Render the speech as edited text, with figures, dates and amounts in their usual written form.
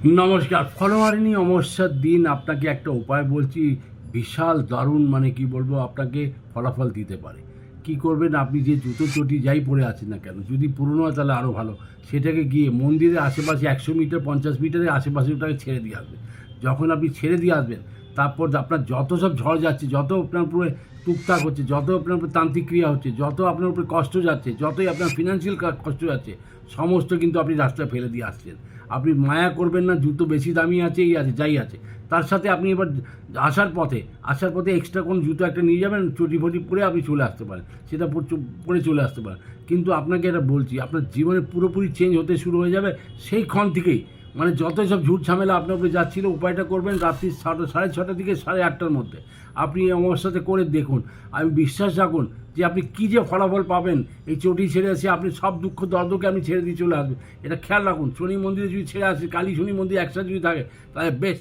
নমস্কার। ফলোয়ারিণী অমাবস্যার দিন আপনাকে একটা উপায় বলছি, বিশাল দারুণ, মানে কি বলবো, আপনাকে ফলাফল দিতে পারে। কি করবেন, আপনি যে জুতো চটি যাই পরে আছেন না কেন, যদি পুরনো হয় তাহলে আরও ভালো, সেটাকে গিয়ে মন্দিরের আশেপাশে 100 মিটার 50 মিটারের আশেপাশে ওটাকে ছেড়ে দিয়ে আসবেন। যখন আপনি ছেড়ে দিয়ে আসবেন, তারপর আপনার যত সব ঝড় যাচ্ছে, যত আপনার উপরে টুকটাক হচ্ছে, যত আপনার উপরে তান্ত্রিক ক্রিয়া হচ্ছে, যত আপনার উপরে কষ্ট যাচ্ছে, যতই আপনার ফিনান্সিয়াল কষ্ট যাচ্ছে, সমস্ত কিন্তু আপনি রাস্তায় ফেলে দিয়ে আসছেন। আপনি মায়া করবেন না, জুতো বেশি দামি আছে, এই আছে, যাই আছে, তার সাথে আপনি এবার আসার পথে এক্সট্রা কোনো জুতো একটা নিয়ে যাবেন, চটি ফটি পরে আপনি চলে আসতে পারেন, সেটা পরে চলে আসতে পারেন। কিন্তু আপনাকে এটা বলছি, আপনার জীবনে পুরোপুরি চেঞ্জ হতে শুরু হয়ে যাবে সেই ক্ষণ থেকেই। মানে যত সব ঝুট ঝামেলা আপনার উপরে যাচ্ছিল, উপায়টা করবেন রাত্রি 6:30 থেকে 8:30-র মধ্যে। আপনি এই অমাবস্যাতে করে দেখুন, আমি বিশ্বাস রাখুন যে আপনি কী যে ফলাফল পাবেন। এই চটি ছেড়ে এসে আপনি সব দুঃখ দর্দকে আপনি ছেড়ে দিয়ে চলে আসবেন। এটা খেয়াল রাখুন। শনি মন্দিরে যদি ছেড়ে আসে, কালী শনি মন্দির একসাথে যদি থাকে, তাহলে বেস্ট।